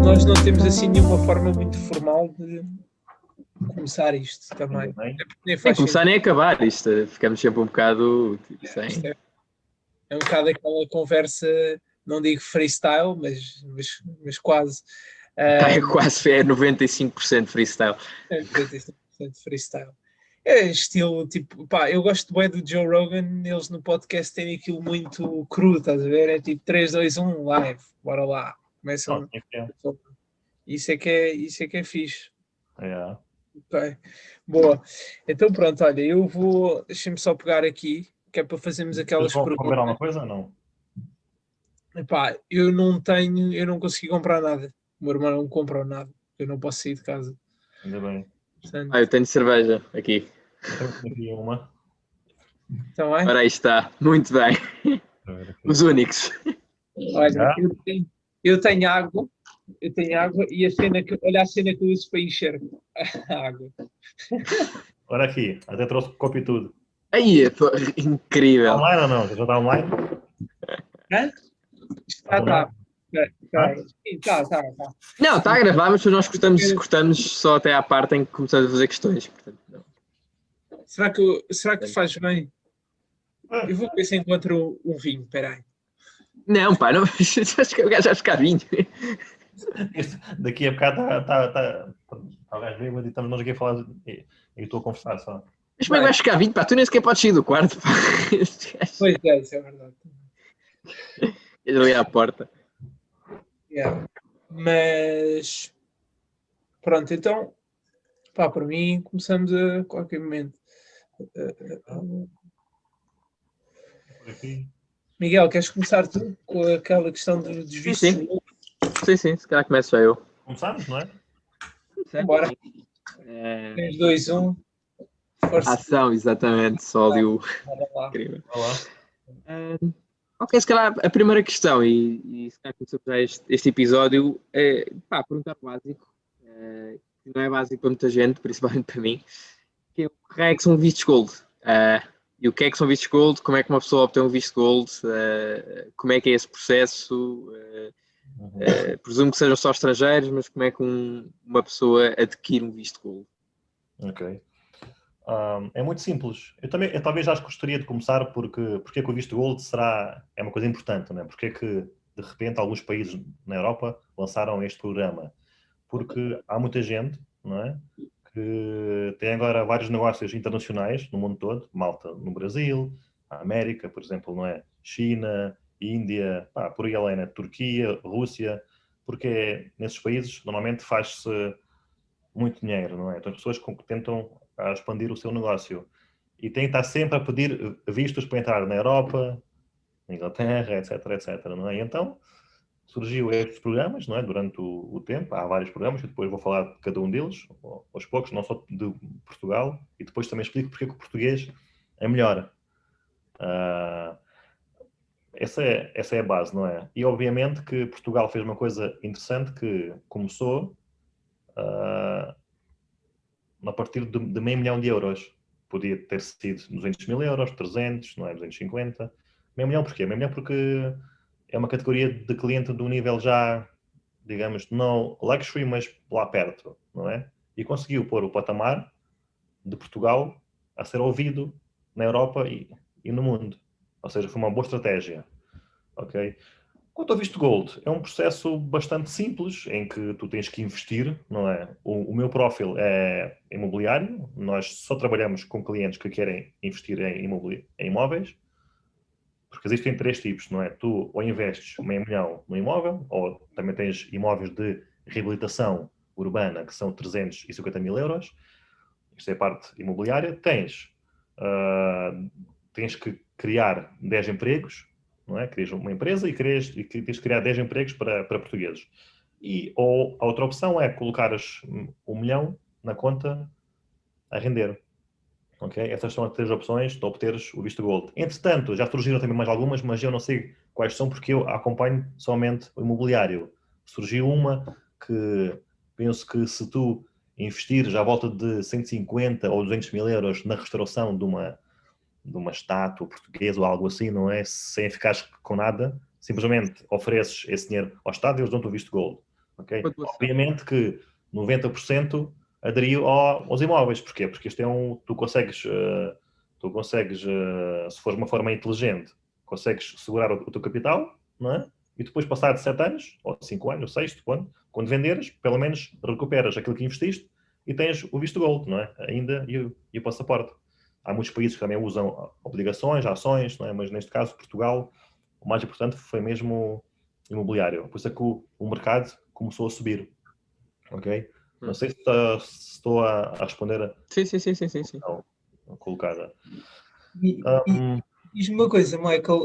Nós não temos assim nenhuma forma muito formal de começar isto também. Nem começar nem acabar isto. Ficamos sempre um bocado sem. É um bocado aquela conversa, não digo freestyle, mas quase. É quase 95% freestyle. 95% freestyle. É estilo, tipo, pá, eu gosto bem do Joe Rogan, eles no podcast têm aquilo muito cru, estás a ver? É tipo 3, 2, 1, live, bora lá. Começam. Isso é que é fixe. Yeah. Ok, boa. Então pronto, olha, eu vou, deixa-me só pegar aqui, que é para fazermos aquelas perguntas. Comprar alguma coisa ou não? Epá, eu não consegui comprar nada. O meu irmão não comprou nada, eu não posso sair de casa. Ainda bem. Portanto, Eu tenho cerveja aqui. Eu tenho aqui uma. então é? Ora, aí está. Muito bem. Os únicos. Olha, eu tenho água e olha a cena que eu uso para encher a água. Olha aqui, até trouxe copo e tudo. Aí, incrível. Está online ou não? Já está online? Está. Não, está a gravar, mas nós cortamos só até à parte em que começamos a fazer questões. Portanto, não. Será que faz bem? Eu vou ver se encontro um vinho, espera aí. Não, pá, não, acho que o gajo vai ficar vinho. Daqui a bocado está o gajo bêbado e estamos nós aqui a falar e estou a conversar só. Mas como é que vais ficar vinho, pá? Tu nem sequer podes sair do quarto, pá. Pois é, isso é verdade. Ele ali à porta. Yeah. Mas pronto, então pá, para mim começamos a qualquer momento. Miguel, queres começar tu com aquela questão dos vistos? Sim, se calhar começo já eu. Começamos, não é? Bora. 3, 2, 1. Força. Ação, exatamente, só ali o... Incrível. Ok, se calhar a primeira questão, e se calhar começamos já este episódio, é perguntar o básico, que não é básico para muita gente, principalmente para mim, que é o que é que são vistos gold? E o que é que são vistos gold? Como é que uma pessoa obtém um visto gold? Como é que é esse processo? Presumo que sejam só estrangeiros, mas como é que uma pessoa adquire um visto gold? Ok. É muito simples. Eu talvez já gostaria de começar porque é que o visto gold é uma coisa importante, não é? Porque é que, de repente, alguns países na Europa lançaram este programa? Porque há muita gente, não é? Que tem agora vários negócios internacionais no mundo todo, malta no Brasil, a América, por exemplo, não é? China, Índia, por aí além, né? Turquia, Rússia, porque nesses países normalmente faz-se muito dinheiro, não é? Então as pessoas tentam expandir o seu negócio e têm que estar sempre a pedir vistos para entrar na Europa, na Inglaterra, etc, não é? E então surgiu estes programas, não é? Durante o tempo, há vários programas, e depois vou falar de cada um deles, aos poucos, não só de Portugal, e depois também explico porque é que o português é melhor. Essa é a base, não é? E obviamente que Portugal fez uma coisa interessante que começou a partir de meio milhão de euros. Podia ter sido 200 mil euros, 300, não é? 250. Meio milhão porquê? Meio milhão porque é uma categoria de cliente do nível já, digamos, não luxury, mas lá perto, não é? E conseguiu pôr o patamar de Portugal a ser ouvido na Europa e no mundo. Ou seja, foi uma boa estratégia. Ok? Quanto ao visto gold, é um processo bastante simples em que tu tens que investir, não é? O meu perfil é imobiliário, nós só trabalhamos com clientes que querem investir em imóveis, porque existem três tipos, não é? Tu ou investes meio milhão no imóvel, ou também tens imóveis de reabilitação urbana, que são 350 mil euros, isto é a parte imobiliária, tens que criar 10 empregos, não é? Crias uma empresa e tens de criar 10 empregos para portugueses. Ou a outra opção é colocares 1 milhão na conta a render. Okay? Essas são as três opções de obteres o visto gold. Entretanto, já surgiram também mais algumas, mas eu não sei quais são porque eu acompanho somente o imobiliário. Surgiu uma que penso que se tu investires à volta de 150 ou 200 mil euros na restauração de uma uma estátua portuguesa ou algo assim, não é? Sem ficares com nada, simplesmente ofereces esse dinheiro ao Estado e eles dão-te o visto gold. Okay? Obviamente que 90% aderiu aos imóveis. Porquê? Porque isto é tu consegues, se for de uma forma inteligente, consegues segurar o teu capital, não é? E depois, passado 7 anos, ou 5 anos, ou 6, quando venderes, pelo menos recuperas aquilo que investiste e tens o visto gold, não é? Ainda e o passaporte. Há muitos países que também usam obrigações, ações, não é? Mas neste caso, Portugal, o mais importante foi mesmo imobiliário. Por isso é que o mercado começou a subir. Ok? Não sei se estou a responder Sim. a colocada. Diz-me uma coisa, Michael.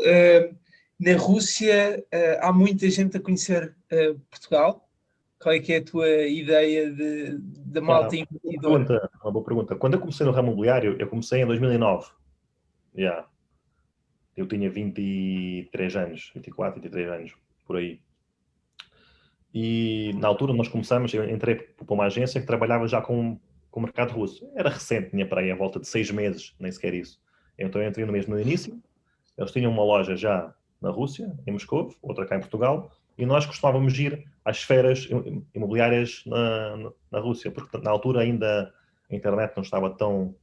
Na Rússia há muita gente a conhecer Portugal. Qual é que é a tua ideia da malta investidora? Uma boa pergunta. Quando eu comecei no ramo imobiliário, eu comecei em 2009. Eu tinha 23 anos, 24, 23 anos, por aí. E na altura nós começamos, eu entrei para uma agência que trabalhava já com o mercado russo. Era recente, tinha para aí a volta de 6 meses, nem sequer isso. Então eu entrei mesmo no início. Eles tinham uma loja já na Rússia, em Moscou, outra cá em Portugal, e nós costumávamos ir às feiras imobiliárias na Rússia, porque na altura ainda a internet não estava tão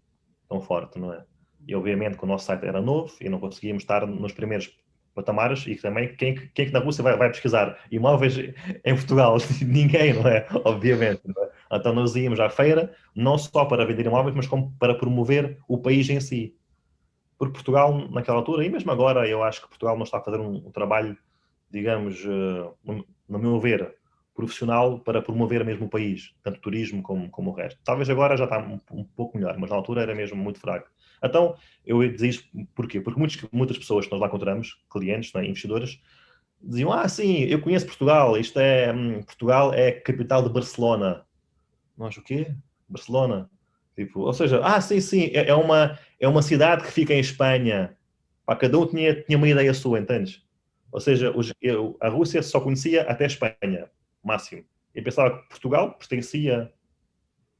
forte, não é? E obviamente que o nosso site era novo e não conseguíamos estar nos primeiros patamares, e também quem que na Rússia vai pesquisar imóveis em Portugal? Ninguém, não é? Obviamente. Não é? Então nós íamos à feira, não só para vender imóveis, mas como para promover o país em si. Porque Portugal, naquela altura, e mesmo agora, eu acho que Portugal não está a fazer um trabalho, digamos, no meu ver, profissional para promover mesmo o país, tanto o turismo como o resto. Talvez agora já está um pouco melhor, mas na altura era mesmo muito fraco. Então, eu ia dizer isto porquê? Porque muitas pessoas que nós lá encontramos, clientes, não é, investidores, diziam, sim, eu conheço Portugal, Portugal é capital de Barcelona. Nós o quê? Barcelona? Tipo, ou seja, sim, é uma cidade que fica em Espanha. Cada um tinha uma ideia sua, entendes? Ou seja, a Rússia só conhecia até a Espanha, máximo. E pensava que Portugal pertencia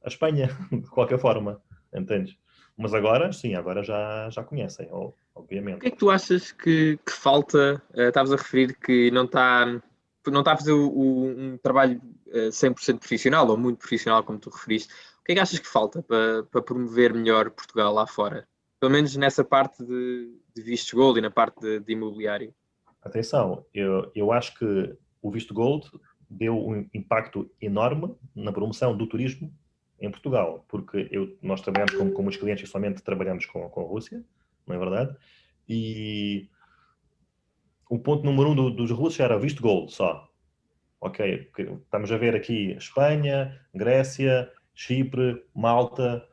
à Espanha, de qualquer forma, entendes? Mas agora, sim, agora já conhecem, obviamente. O que é que tu achas que falta? Estavas a referir que não está a fazer um trabalho 100% profissional, ou muito profissional, como tu referiste. O que é que achas que falta para promover melhor Portugal lá fora? Pelo menos nessa parte de vistos gold e na parte de imobiliário. Atenção, eu acho que o visto gold deu um impacto enorme na promoção do turismo em Portugal, porque nós trabalhamos com muitos clientes e somente trabalhamos com a Rússia, não é verdade? E o ponto número 1 dos russos era visto gold só. Ok, estamos a ver aqui Espanha, Grécia, Chipre, Malta,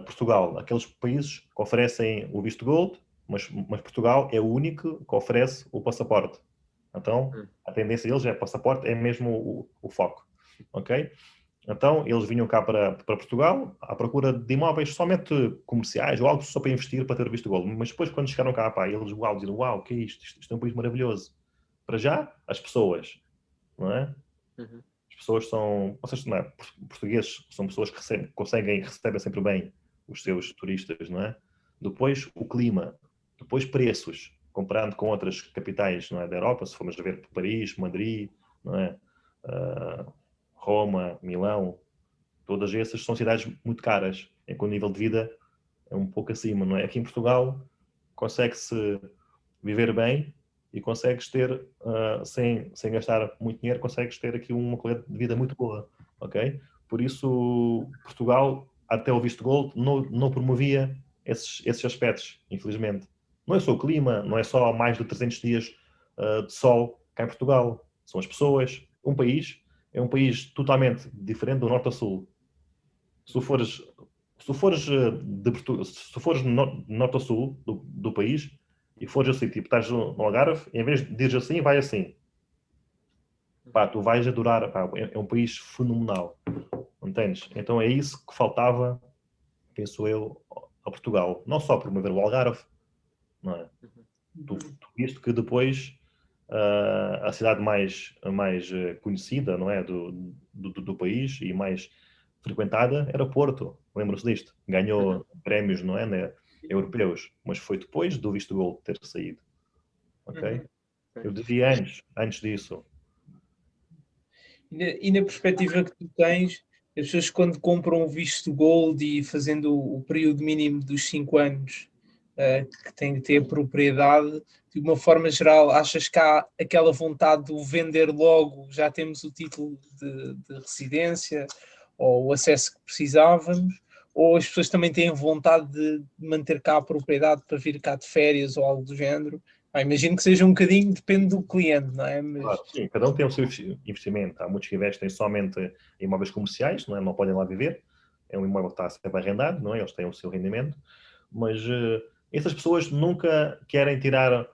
Portugal, aqueles países que oferecem o visto gold, mas Portugal é o único que oferece o passaporte. Então, a tendência deles é passaporte, é mesmo o foco. Ok? Então, eles vinham cá para Portugal à procura de imóveis somente comerciais ou algo só para investir, para ter o visto gold. Mas depois, quando chegaram cá, eles diziam, o que é isto? Isto é um país maravilhoso. Para já, as pessoas, não é? Uhum. As pessoas não é? Portugueses são pessoas que recebem sempre bem os seus turistas, não é? Depois, o clima. Depois, preços. Comparando com outras capitais, não é, da Europa, se formos a ver Paris, Madrid, não é? Roma, Milão, todas essas são cidades muito caras, em que o nível de vida é um pouco acima, não é? Aqui em Portugal consegue-se viver bem e consegues ter, sem gastar muito dinheiro, consegues ter aqui uma qualidade de vida muito boa, ok? Por isso, Portugal, até o visto gold, não promovia esses aspectos, infelizmente. Não é só o clima, não é só mais de 300 dias de sol cá em Portugal. São as pessoas. É um país totalmente diferente do norte a sul. Se tu fores norte a sul do país e fores assim, tipo, estás no Algarve, em vez de ir assim, vai assim. Tu vais adorar. É um país fenomenal. Entendes? Então é isso que faltava, penso eu, a Portugal. Não só promover o Algarve, não é? Visto que depois a cidade mais conhecida, não é, do país e mais frequentada era Porto. Lembram-se disto? Ganhou prémios, não é? europeus, mas foi depois do visto gold ter saído. Ok? Eu Ok. diria antes disso. E na perspectiva que tu tens, as pessoas quando compram o visto gold e fazendo o período mínimo dos 5 anos que têm que ter propriedade, de uma forma geral, achas que há aquela vontade de o vender logo, já temos o título de residência ou o acesso que precisávamos, ou as pessoas também têm vontade de manter cá a propriedade para vir cá de férias ou algo do género? Imagino que seja um bocadinho, depende do cliente, não é? Mas... Claro, sim, cada um tem o seu investimento. Há muitos que investem somente em imóveis comerciais, não é? Não podem lá viver. É um imóvel que está sempre arrendado, não é? Eles têm o seu rendimento. Mas essas pessoas nunca querem tirar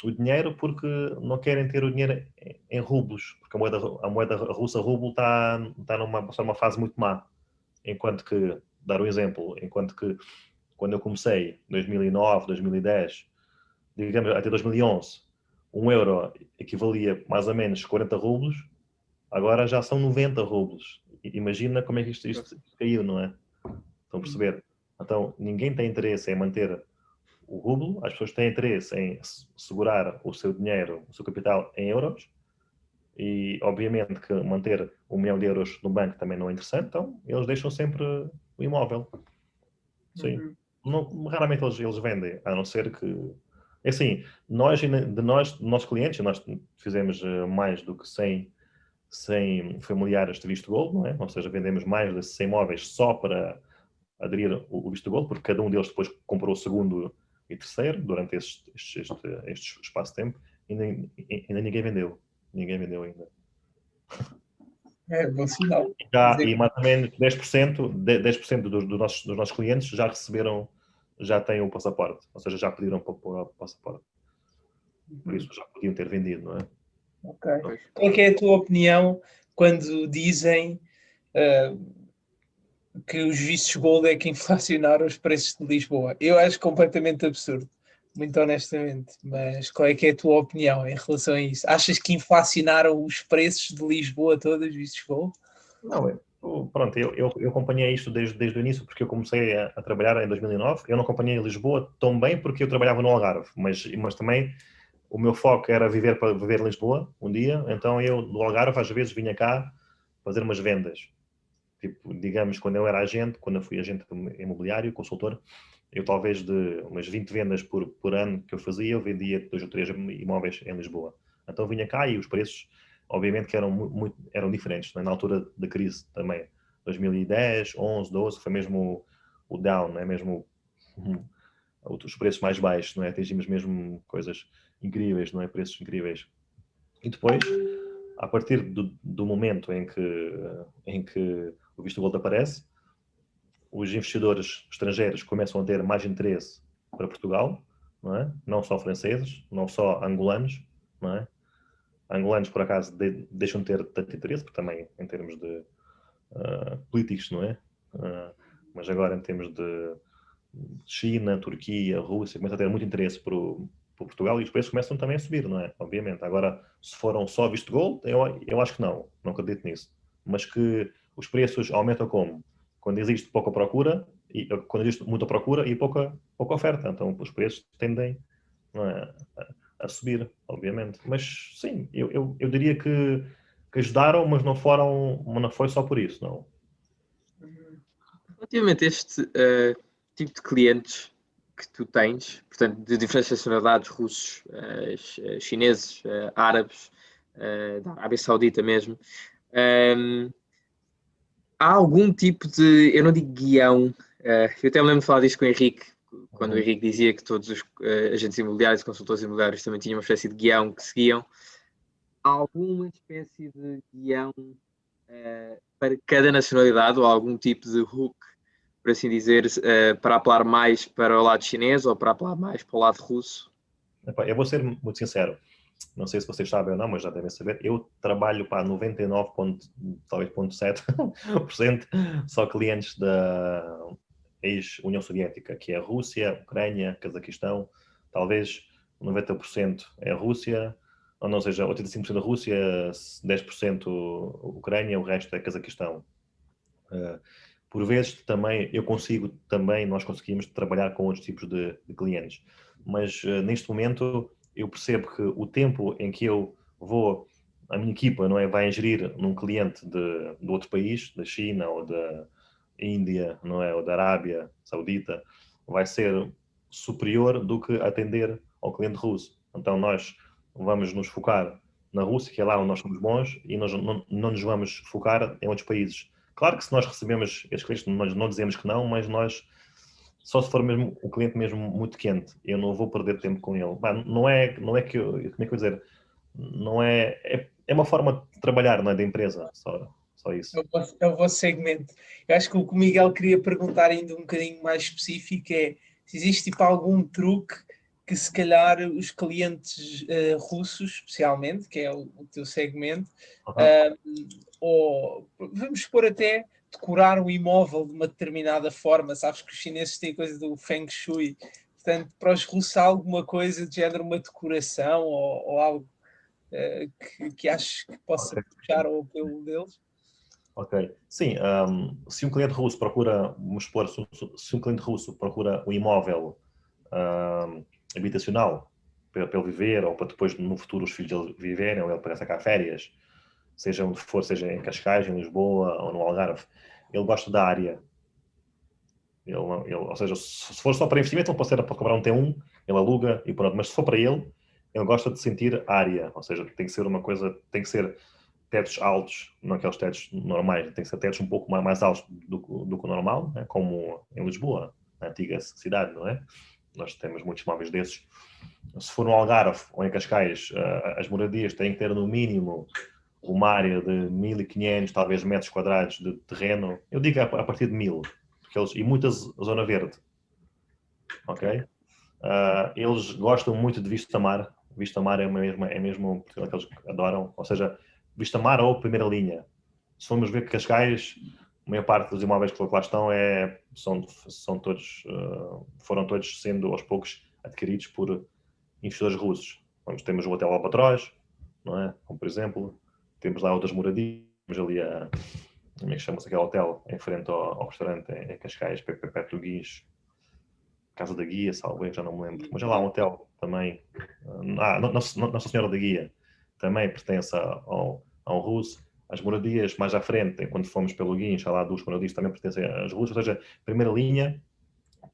o dinheiro porque não querem ter o dinheiro em rublos, porque a moeda russa rublo está numa fase muito má. Enquanto que, dar um exemplo, enquanto que quando eu comecei, 2009, 2010, digamos até 2011, 1 euro equivalia mais ou menos 40 rublos, agora já são 90 rublos. Imagina como é que isto caiu, não é? Estão a perceber? Então, ninguém tem interesse em manter o rublo, as pessoas têm interesse em segurar o seu dinheiro, o seu capital em euros, e obviamente que manter 1 milhão de euros no banco também não é interessante, então eles deixam sempre o imóvel. Sim. Não, raramente eles vendem, a não ser que... É assim, nossos clientes, nós fizemos mais do que 100 familiares de visto gold, não é? Ou seja, vendemos mais de 100 imóveis só para aderir o visto gold, porque cada um deles depois comprou o segundo e terceiro durante este espaço de tempo e ainda ninguém vendeu. Ninguém vendeu ainda. É bom sinal. E mais ou menos 10% dos nossos clientes já receberam, já têm o passaporte, ou seja, já pediram para o passaporte. Por isso já podiam ter vendido, não é? Ok. Qual é que é a tua opinião quando dizem que os vistos gold é que inflacionaram os preços de Lisboa? Eu acho completamente absurdo, muito honestamente. Mas qual é que é a tua opinião em relação a isso? Achas que inflacionaram os preços de Lisboa todos, vistos gold? Não, pronto, eu acompanhei isto desde o início, porque eu comecei a trabalhar em 2009. Eu não acompanhei Lisboa tão bem porque eu trabalhava no Algarve, mas também o meu foco era viver em Lisboa um dia, então eu do Algarve às vezes vinha cá fazer umas vendas. Tipo, digamos, quando eu era agente, quando eu fui agente imobiliário, consultor, eu talvez de umas 20 vendas por ano que eu fazia, eu vendia 2 ou 3 imóveis em Lisboa. Então vinha cá e os preços, obviamente, que eram diferentes, né? Na altura da crise também. 2010, 11, 12, foi mesmo o down, não é mesmo os preços mais baixos, não é? Atingimos mesmo coisas incríveis, não é? Preços incríveis. E depois, a partir do momento em que o visto gold aparece, os investidores estrangeiros começam a ter mais interesse para Portugal, não é? Não só franceses, não só angolanos, não é? Angolanos, por acaso, deixam de ter tanto interesse, porque também em termos de políticos, não é? Mas agora em termos de China, Turquia, Rússia, começa a ter muito interesse por Portugal e os preços começam também a subir, não é? Obviamente. Agora, se foram só visto gold, eu acho que não acredito nisso. Mas que os preços aumentam como? Quando existe pouca procura, e quando existe muita procura e pouca oferta. Então, os preços tendem, não é, a subir, obviamente. Mas, sim, eu diria que ajudaram, mas não foi só por isso, não. Relativamente a este tipo de clientes que tu tens, portanto, de diferentes nacionalidades, russos, chineses, árabes, da Arábia Saudita mesmo, há algum tipo de, eu não digo guião, eu até me lembro de falar disto com o Henrique, quando o Henrique dizia que todos os agentes imobiliários e consultores imobiliários também tinham uma espécie de guião que seguiam. Há alguma espécie de guião para cada nacionalidade ou algum tipo de hook, por assim dizer, para apelar mais para o lado chinês ou para apelar mais para o lado russo? Eu vou ser muito sincero. Não sei se vocês sabem ou não, mas já devem saber. Eu trabalho para 99,7% só clientes da ex-União Soviética, que é a Rússia, Ucrânia, Cazaquistão. Talvez 90% é a Rússia, ou não seja, 85% da Rússia, 10% Ucrânia, o resto é Cazaquistão. por vezes também nós conseguimos trabalhar com outros tipos de clientes. Mas neste momento eu percebo que o tempo em que a minha equipa, não é, vai ingerir num cliente de outro país, da China ou da Índia, não é, ou da Arábia Saudita, vai ser superior do que atender ao cliente russo. Então nós vamos nos focar na Rússia, que é lá onde nós somos bons, e nós não nos vamos focar em outros países. Claro que se nós recebemos estes clientes, nós não dizemos que não, mas nós, só se for mesmo o cliente mesmo muito quente, eu não vou perder tempo com ele. Não é que eu, como é que eu vou dizer, não é uma forma de trabalhar, não é, da empresa, só isso. É o vosso segmento. Eu acho que o que o Miguel queria perguntar ainda um bocadinho mais específico é se existe tipo algum truque que se calhar os clientes russos, especialmente, que é o teu segmento, ou vamos supor até decorar um imóvel de uma determinada forma. Sabes que os chineses têm coisa do Feng Shui. Portanto, para os russos há alguma coisa de género, uma decoração ou algo que aches que possa puxar o apelo deles? Ok. Sim, se um cliente russo procura, vamos supor, se um cliente russo procura um imóvel habitacional para ele viver, ou para depois no futuro os filhos dele viverem, ou ele para sacar férias, seja onde for, seja em Cascais, em Lisboa ou no Algarve, ele gosta da área. Ou seja, se for só para investimento, ele pode comprar um T1, ele aluga e pronto. Mas se for para ele gosta de sentir área. Ou seja, tem que ser uma coisa, tem que ser tetos altos, não aqueles tetos normais, tem que ser tetos um pouco mais altos do que o normal, né? Como em Lisboa, na antiga cidade, não é? Nós temos muitos móveis desses. Se for no Algarve ou em Cascais, as moradias têm que ter no mínimo uma área de 1.500, talvez, metros quadrados de terreno. Eu digo a partir de 1.000, e muita zona verde. Ok? Eles gostam muito de Vista Mar. Vista Mar é mesmo que eles adoram. Ou seja, Vista Mar ou primeira linha. Se formos ver que Cascais, a maior parte dos imóveis que lá estão foram todos sendo aos poucos adquiridos por investidores russos. Temos o Hotel Albatroz, não é? Como por exemplo, temos lá outras moradias, temos ali como é que chama-se aquele hotel em frente ao restaurante em Cascais, perto do Guincho, Casa da Guia, salvo eu, já não me lembro. Mas é lá um hotel também. Nossa Senhora da Guia também pertence ao russo. As moradias mais à frente, quando fomos pelo Guincho, há lá duas moradias também pertencem às russas. Ou seja, primeira linha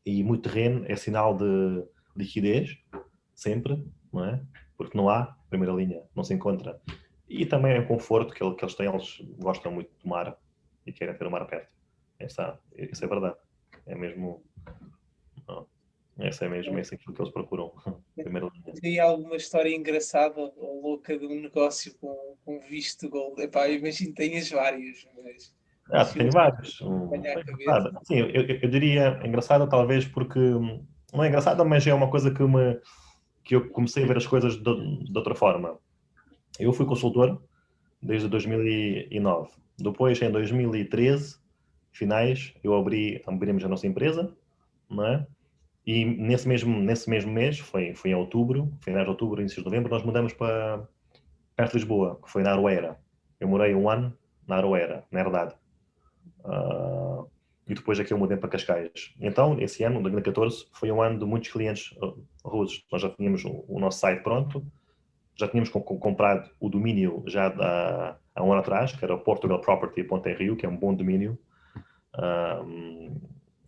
e muito terreno é sinal de liquidez, sempre, não é? Porque não há primeira linha, não se encontra. E também é um conforto que eles têm, eles gostam muito do mar e querem ter o mar perto. Isso é verdade. É mesmo... Essa é mesmo aquilo que eles procuram. Primeira linha. Tem alguma história engraçada ou louca de um negócio com visto de gold? Epá, imagino que tenhas várias, mas Tenho vários. Sim, eu diria engraçada talvez porque não é engraçada, mas é uma coisa que eu comecei a ver as coisas de outra forma. Eu fui consultor desde 2009. Depois, em 2013, finais, abrimos a nossa empresa, não é? E nesse mesmo mês, foi em outubro, finais de outubro, início de novembro, nós mudamos para perto de Lisboa, que foi na Aroeira. Eu morei um ano na Aroeira, na Herdade. E depois aqui eu mudei para Cascais. Então, esse ano, 2014, foi um ano de muitos clientes russos. Nós já tínhamos o nosso site pronto, já tínhamos comprado o domínio já há um ano atrás, que era o portugalproperty.ru, que é um bom domínio.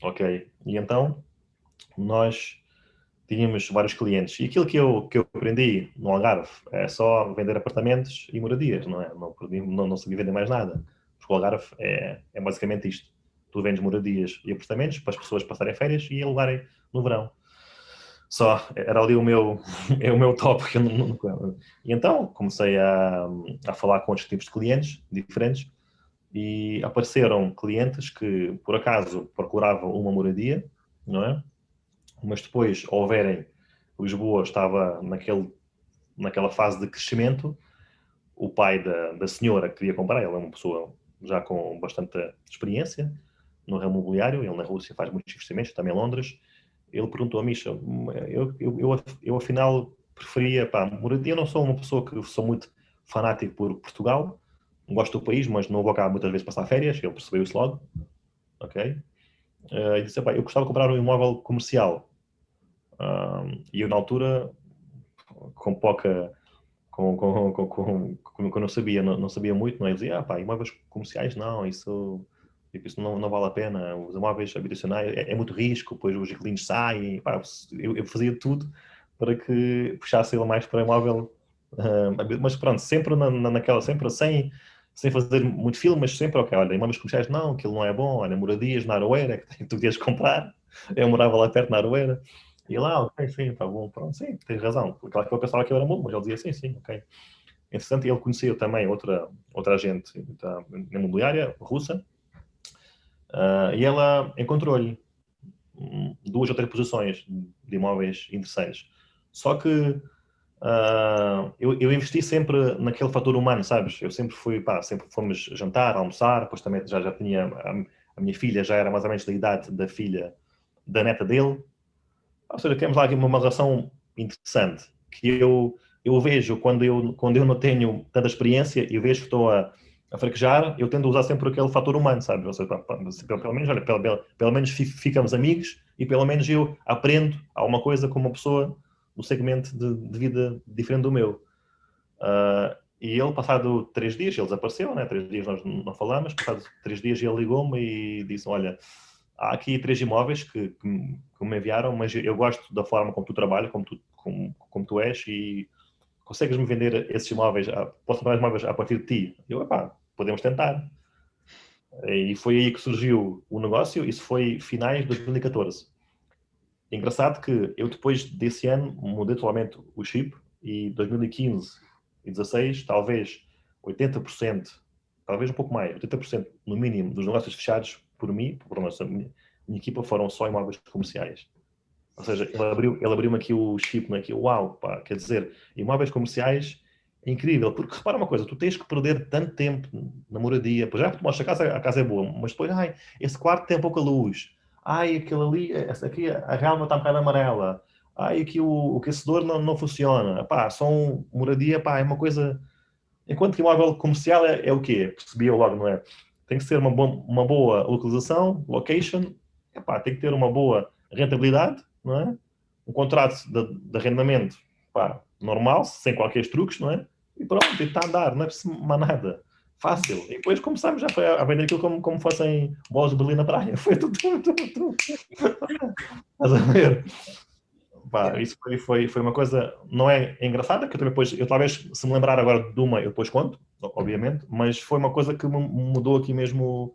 Ok. E então, nós tínhamos vários clientes. E aquilo que eu aprendi no Algarve é só vender apartamentos e moradias, não é? Não sabia vender mais nada. Porque o Algarve é basicamente isto. Tu vendes moradias e apartamentos para as pessoas passarem férias e alugarem no verão. Só, era ali o meu tópico. E então comecei a falar com outros tipos de clientes diferentes e apareceram clientes que, por acaso, procuravam uma moradia, não é? Mas depois, ao verem que Lisboa estava naquela fase de crescimento, o pai da senhora que queria comprar, ele é uma pessoa já com bastante experiência no ramo imobiliário, ele na Rússia faz muitos investimentos, também em Londres, ele perguntou a Misha, eu afinal preferia, moradia, eu não sou uma pessoa que sou muito fanático por Portugal, gosto do país, mas não vou cá muitas vezes passar férias, ele percebeu isso logo, ok? E disse, eu gostava de comprar um imóvel comercial. E eu, na altura, com pouca... Como eu não sabia muito, não é? Eu dizia, imóveis comerciais não, isso não vale a pena, os imóveis habitacionais é muito risco, depois os inquilinos saem, eu fazia tudo para que puxasse ele mais para imóvel, mas pronto, sempre naquela, sempre sem fazer muito filme, mas sempre, ok, olha, imóveis comerciais não, aquilo não é bom, olha, moradias na Aroeira, que tu queres comprar, eu morava lá perto na Aroeira, e lá, ok, sim, está bom, pronto, sim, tens razão. Claro que eu pensava que eu era mudo, mas ele dizia sim, ok. Entretanto, ele conhecia também outra agente da imobiliária russa, e ela encontrou-lhe 2 ou 3 posições de imóveis interessantes. Só que eu investi sempre naquele fator humano, sabes? Eu sempre fui, sempre fomos jantar, almoçar, depois também já tinha, a minha filha já era mais ou menos da idade da filha, da neta dele. Ou seja, temos lá aqui uma relação interessante, que eu vejo quando eu não tenho tanta experiência, eu vejo que estou a fraquejar, eu tento usar sempre aquele fator humano, sabe? Ou seja, pelo menos, olha, pelo menos ficamos amigos e pelo menos eu aprendo alguma coisa com uma pessoa no segmento de vida diferente do meu. E ele, passado 3 dias, ele desapareceu, né? 3 dias nós não falamos, passado 3 dias ele ligou-me e disse, olha, há aqui 3 imóveis que me enviaram, mas eu gosto da forma como tu trabalhas, como tu és, e consegues-me vender esses imóveis, posso comprar imóveis a partir de ti? Eu, podemos tentar. E foi aí que surgiu o negócio, isso foi finais de 2014. Engraçado que eu, depois desse ano, mudei totalmente o chip, e 2015 e 2016, talvez 80%, talvez um pouco mais, 80% no mínimo dos negócios fechados por mim, por a minha equipa, foram só imóveis comerciais. Ou seja, ele abriu-me aqui o chip, aqui, uau, quer dizer, imóveis comerciais é incrível, porque repara uma coisa, tu tens que perder tanto tempo na moradia, pois já porque mostra a casa é boa, mas depois, esse quarto tem pouca luz, aquele ali, essa aqui, a relva está um bocado amarela, aqui o aquecedor não funciona, são moradia, é uma coisa, enquanto que imóvel comercial é o quê? Percebi eu logo, não é? Tem que ser uma boa localização, location, tem que ter uma boa rentabilidade, não é? Um contrato de arrendamento, normal, sem qualquer truques, não é? E pronto, e está a andar, não é preciso mais nada. Fácil. E depois começamos já a vender aquilo como fossem bolas de Berlim na praia. Foi tudo. Estás a ver? Isso foi uma coisa, não é engraçada, que eu talvez, se me lembrar agora de uma, eu depois conto, obviamente, mas foi uma coisa que me mudou aqui mesmo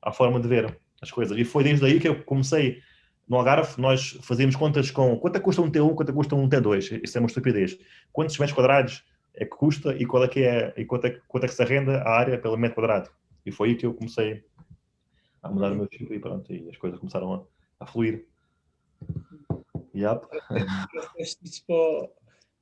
a forma de ver as coisas. E foi desde aí que eu comecei. No Algarve, nós fazíamos contas com quanto é que custa um T1, quanto é que custa um T2. Isso é uma estupidez. Quantos metros quadrados é que custa e quanto é que se arrenda a área pelo metro quadrado. E foi aí que eu comecei a mudar o meu chip e pronto, e as coisas começaram a fluir. Yep. Trouxeste isso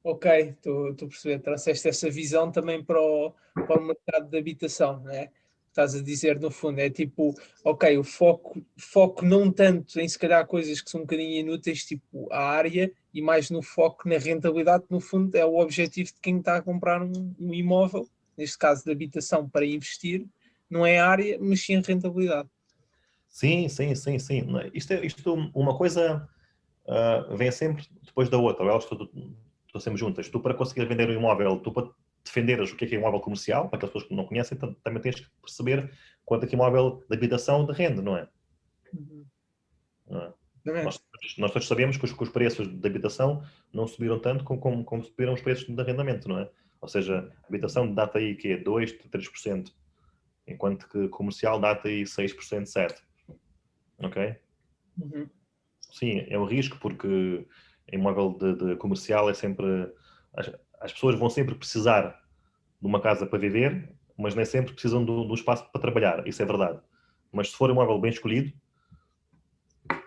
ok, estou a perceber. Trouxeste essa visão também para o mercado de habitação, não é? Estás a dizer, no fundo, é tipo, ok, o foco não tanto em se calhar coisas que são um bocadinho inúteis, tipo a área, e mais no foco na rentabilidade, que no fundo é o objetivo de quem está a comprar um imóvel, neste caso de habitação, para investir, não é a área, mas sim a rentabilidade. Sim. Isto uma coisa vem sempre depois da outra. Elas estão sempre juntas. Tu, para conseguir vender um imóvel, tu, para defenderes o que é imóvel comercial, para aquelas pessoas que não conhecem, também tens que perceber quanto é que imóvel de habitação de renda, não é? Não é? Nós todos sabemos que os preços de habitação não subiram tanto como subiram os preços de arrendamento, não é? Ou seja, a habitação dá-te aí que é 2, 3%, enquanto que comercial dá-te aí 6%, certo? Ok? Uhum. Sim, é um risco porque imóvel de comercial é sempre... As pessoas vão sempre precisar de uma casa para viver, mas nem sempre precisam do espaço para trabalhar. Isso é verdade. Mas se for um imóvel bem escolhido,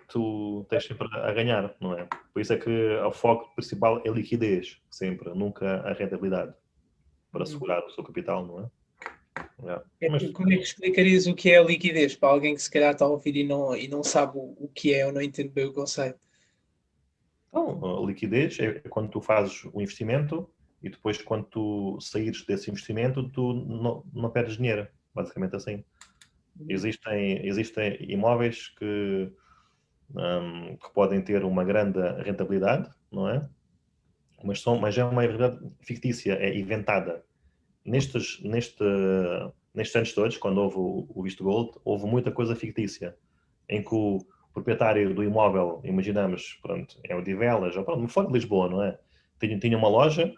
tu tens sempre a ganhar, não é? Por isso é que o foco principal é a liquidez, sempre, nunca a rentabilidade, para segurar o seu capital, não é? Mas, Como é que explicarias o que é a liquidez para alguém que se calhar está a ouvir e não sabe o que é ou não entende bem o conceito? então, a liquidez é quando tu fazes o investimento e depois, quando tu saíres desse investimento, tu não perdes dinheiro, basicamente assim. Existem imóveis que podem ter uma grande rentabilidade, não é? Mas é uma realidade fictícia, é inventada. Nestes anos todos, quando houve o Visto Gold, houve muita coisa fictícia, em que o proprietário do imóvel, imaginamos, pronto, é o de Velas, ou pronto, fora de Lisboa, não é? Tinha uma loja,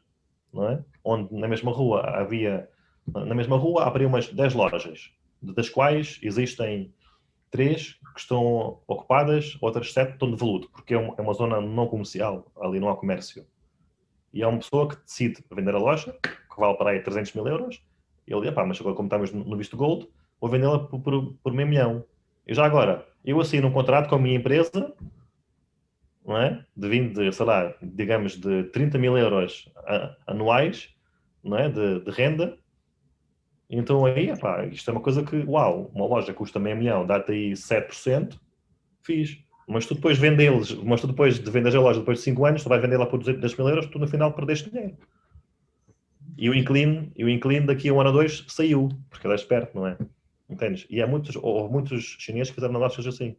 não é? Onde na mesma rua abriam umas 10 lojas, das quais existem 3 que estão ocupadas, outras 7 estão de veludo, porque é uma zona não comercial, ali não há comércio. E há uma pessoa que decide vender a loja, que vale para aí 300 mil euros, e ele diz, pá, mas agora como estamos no Visto Gold, vou vendê-la por meio milhão. E já agora, eu assino um contrato com a minha empresa, não é? Sei lá, digamos, de 30 mil euros anuais, não é? De renda. Então aí, pá, isto é uma coisa que, uau, uma loja custa meio milhão, dá-te aí 7%, fiz. Mas tu depois de venderes a loja depois de 5 anos, tu vais vendê-la por 200 mil euros, tu no final perdeste dinheiro. E o inquilino daqui a 1 ano ou 2 saiu, porque ele é esperto, não é? Entendes? E houve muitos chineses que fizeram negócios assim.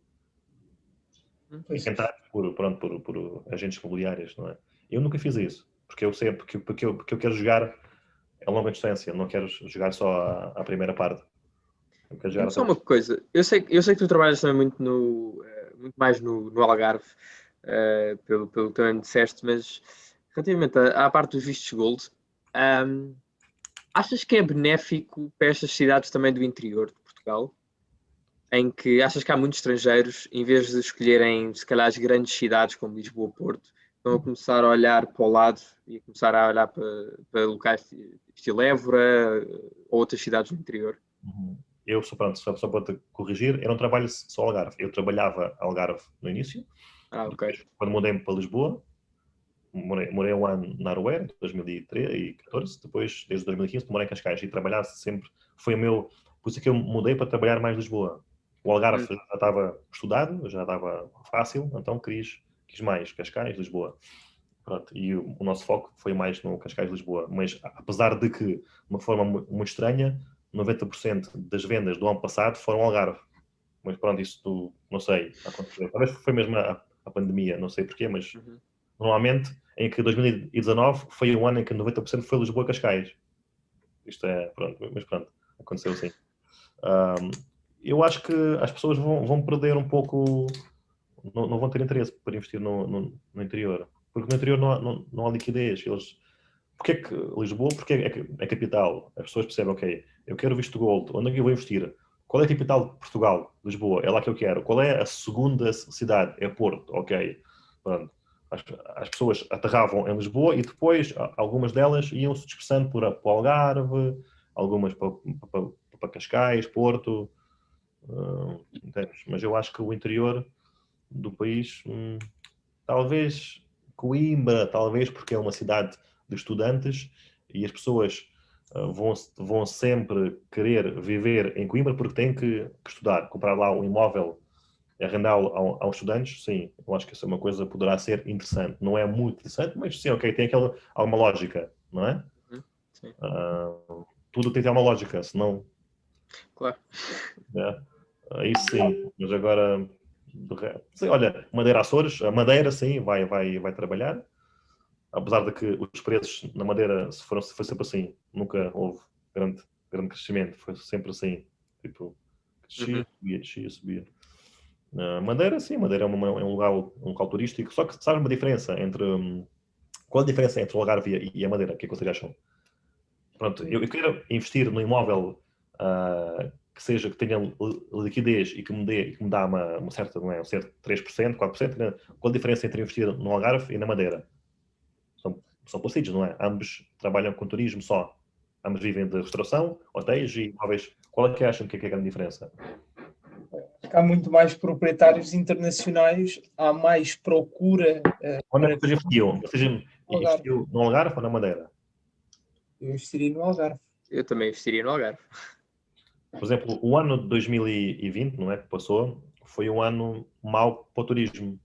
Encantados por agentes imobiliários, não é? Eu nunca fiz isso, porque eu sei, porque eu quero jogar a longa distância, não quero jogar só a primeira parte. Eu quero jogar Só uma coisa, eu sei que tu trabalhas também muito mais no Algarve, pelo que também me disseste, mas relativamente à parte dos vistos Gold, achas que é benéfico para estas cidades também do interior de Portugal, em que achas que há muitos estrangeiros, em vez de escolherem, se calhar, as grandes cidades como Lisboa, Porto, estão a começar a olhar para o lado e a começar a olhar para locais estilo Évora ou outras cidades do interior? Eu só para te corrigir, eu não trabalho só Algarve. Eu trabalhava Algarve no início, Ok. depois, quando mudei-me para Lisboa, morei 1 ano na Aroeira, 2014, depois, desde 2015, morei em Cascais e trabalhar sempre foi o meu. Por isso é que eu mudei para trabalhar mais Lisboa. O Algarve já estava estudado, já estava fácil, então quis mais Cascais, Lisboa. Pronto, e o nosso foco foi mais no Cascais, Lisboa. Mas apesar de que, de uma forma muito estranha, 90% das vendas do ano passado foram ao Algarve. Mas pronto, isso não sei, aconteceu. Talvez foi mesmo a pandemia, não sei porquê, mas normalmente em que 2019 foi um ano em que 90% foi Lisboa-Cascais. Isto é, pronto, mas pronto, aconteceu assim. Eu acho que as pessoas vão perder um pouco, não vão ter interesse por investir no interior. Porque no interior não há liquidez. Porque é que Lisboa? Porque é capital. As pessoas percebem, ok, eu quero visto gold, onde é que eu vou investir? Qual é a capital de Portugal? Lisboa, é lá que eu quero. Qual é a segunda cidade? É Porto, ok. Pronto. As pessoas aterravam em Lisboa e depois algumas delas iam se dispersando para o Algarve, algumas para Cascais, Porto, entendes? Mas eu acho que o interior do país, talvez Coimbra, talvez porque é uma cidade de estudantes e as pessoas vão sempre querer viver em Coimbra porque têm que estudar, comprar lá um imóvel e arrendá-lo aos estudantes, sim, eu acho que essa é uma coisa que poderá ser interessante. Não é muito interessante, mas sim, ok, tem alguma lógica, não é? Sim. Tudo tem que ter uma lógica, senão... Claro. Isso sim, mas agora... Sim, olha, Madeira Açores, a Madeira sim, vai trabalhar, apesar de que os preços na Madeira foi sempre assim, nunca houve grande crescimento, foi sempre assim, tipo, descia, subia. Madeira, sim, Madeira é um local turístico, só que sabe uma diferença entre... qual a diferença entre o Algarve e a Madeira? O que é que vocês acham? Pronto, eu quero investir num imóvel que tenha liquidez e que me dá uma certa, não é, um certo 3%, 4%, né? Qual a diferença entre investir no Algarve e na Madeira? São parecidos, não é? Ambos trabalham com turismo só. Ambos vivem de restauração, hotéis e imóveis. Qual é que acham que é a grande diferença? Há muito mais proprietários internacionais, há mais procura. Onde é que vocês investiam? Vocês investiu no Algarve ou na Madeira? Eu investiria no Algarve. Eu também investiria no Algarve. Por exemplo, o ano de 2020, não é, que passou, foi um ano mau para o turismo.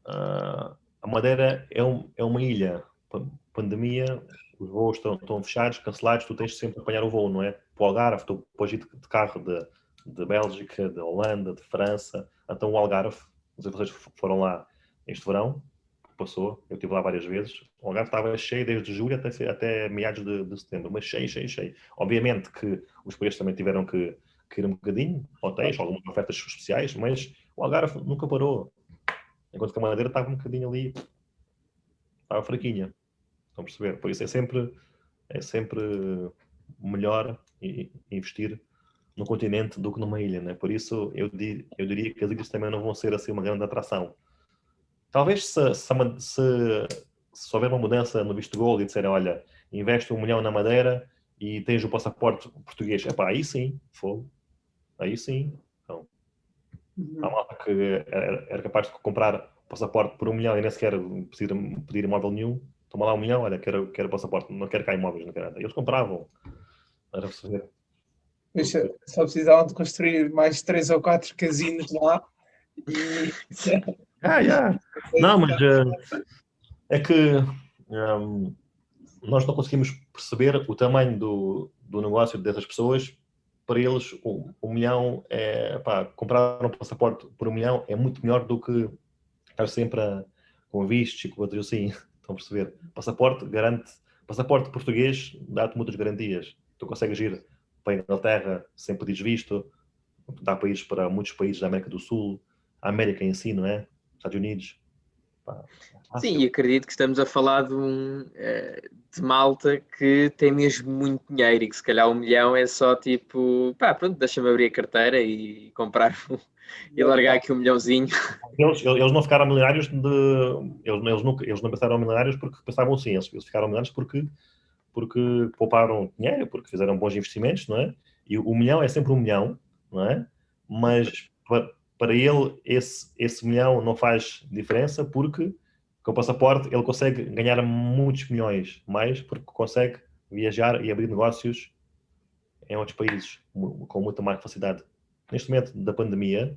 A Madeira é uma ilha. Pandemia, os voos estão fechados, cancelados, tu tens sempre de apanhar o voo, não é? Para o Algarve, tu depois ir de carro de Bélgica, de Holanda, de França. Então o Algarve, não sei se vocês foram lá este verão, passou, eu estive lá várias vezes. O Algarve estava cheio desde julho até meados de setembro, mas cheio, cheio, cheio. Obviamente que os preços também tiveram que ir um bocadinho, hotéis, algumas ofertas especiais, mas o Algarve nunca parou. Enquanto que a Madeira estava um bocadinho ali, estava fraquinha. Estão a perceber? Por isso é sempre melhor investir no continente do que numa ilha, né? Por isso eu diria que as ilhas também não vão ser assim uma grande atração. Talvez se houver uma mudança no visto gold e disserem, olha, investe 1 milhão na Madeira e tens o passaporte português, epá, aí sim, fogo. Aí sim. Então, há malta que era capaz de comprar o passaporte por 1 milhão e nem sequer pedir imóvel nenhum. Toma lá 1 milhão, olha, quero passaporte, não quero cá imóveis, não quero nada. Eles compravam. Era perceber. Só precisavam de construir mais 3 ou 4 casinos lá. E... Não, mas é que nós não conseguimos perceber o tamanho do negócio dessas pessoas. Para eles, 1 milhão comprar um passaporte por 1 milhão é muito melhor do que estar sempre com vistos e com outros assim. Estão a perceber? Passaporte português dá-te muitas garantias. Tu consegues ir para a Inglaterra sem pedir visto, dá para ir para muitos países da América do Sul, a América em si, não é? Estados Unidos. Sim, e acredito que estamos a falar de malta que tem mesmo muito dinheiro e que se calhar 1 milhão é só tipo, pronto, deixa-me abrir a carteira e comprar e largar aqui 1 milhãozinho. Eles não ficaram milionários eles não pensaram milionários porque pensavam assim, eles ficaram milionários porque pouparam dinheiro, porque fizeram bons investimentos, não é? E 1 milhão é sempre 1 milhão, não é? Mas para ele esse milhão não faz diferença porque com o passaporte ele consegue ganhar muitos milhões mais porque consegue viajar e abrir negócios em outros países com muita mais facilidade. Neste momento da pandemia,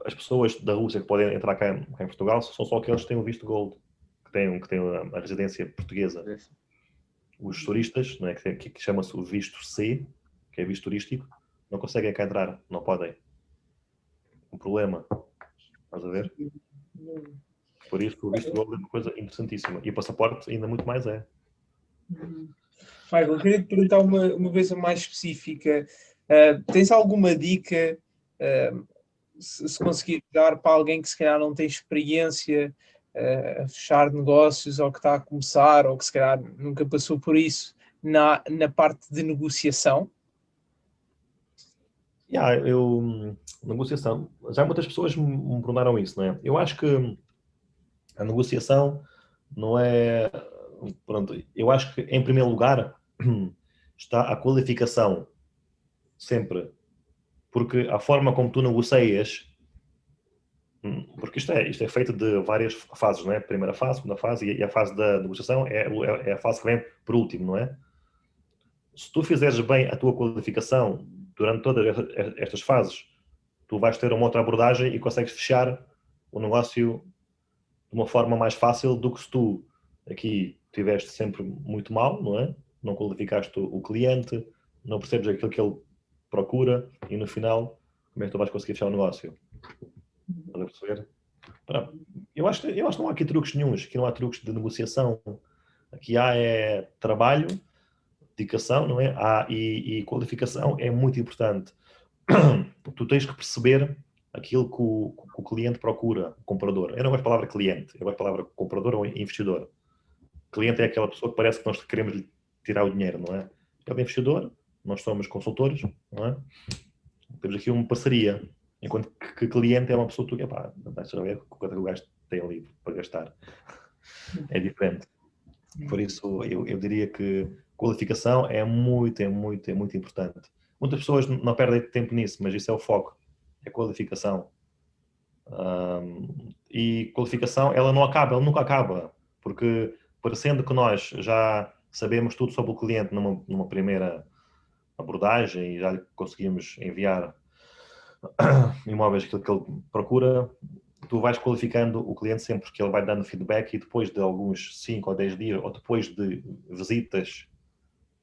as pessoas da Rússia que podem entrar cá em Portugal são só aqueles que têm o visto gold, que têm a residência portuguesa. Os turistas, não é, que chama-se o visto C, que é visto turístico, não conseguem cá entrar, não podem. Um problema. Estás a ver? Por isso o visto gold é uma coisa interessantíssima. E o passaporte ainda muito mais é. Michael, queria te perguntar uma coisa mais específica. Tens alguma dica, se conseguir dar para alguém que se calhar não tem experiência a fechar negócios ou que está a começar ou que se calhar nunca passou por isso, na parte de negociação? Negociação. Já muitas pessoas me perguntaram isso, não é? Eu acho que a negociação não é... Pronto, eu acho que em primeiro lugar está a qualificação sempre, porque a forma como tu negocias, porque isto é feito de várias fases, não é? Primeira fase, segunda fase, e a fase da negociação é a fase que vem por último, não é? Se tu fizeres bem a tua qualificação durante todas estas fases, tu vais ter uma outra abordagem e consegues fechar o negócio de uma forma mais fácil do que se tu aqui tiveste sempre muito mal, não é? Não qualificaste o cliente, não percebes aquilo que ele procura e no final, como é que tu vais conseguir fechar o negócio? Estás a perceber? Eu acho que não há aqui truques nenhuns, aqui não há truques de negociação. Aqui há trabalho, dedicação, não é? E qualificação é muito importante. Tu tens que perceber aquilo que o cliente procura, o comprador. Eu não gosto da palavra cliente, eu gosto da palavra comprador ou investidor. Cliente é aquela pessoa que parece que nós queremos tirar o dinheiro, não é? Ele é investidor, nós somos consultores, não é? Temos aqui uma parceria. Enquanto que cliente é uma pessoa que tu, deixa eu ver quanto é que o gajo tem ali para gastar. É diferente. Por isso, eu diria que qualificação é muito importante. Muitas pessoas não perdem tempo nisso, mas isso é o foco. É qualificação. E qualificação, ela nunca acaba. Porque, parecendo que nós já sabemos tudo sobre o cliente numa primeira abordagem e já conseguimos enviar imóveis que ele procura, tu vais qualificando o cliente sempre, que ele vai dando feedback e depois de alguns 5 ou 10 dias, ou depois de visitas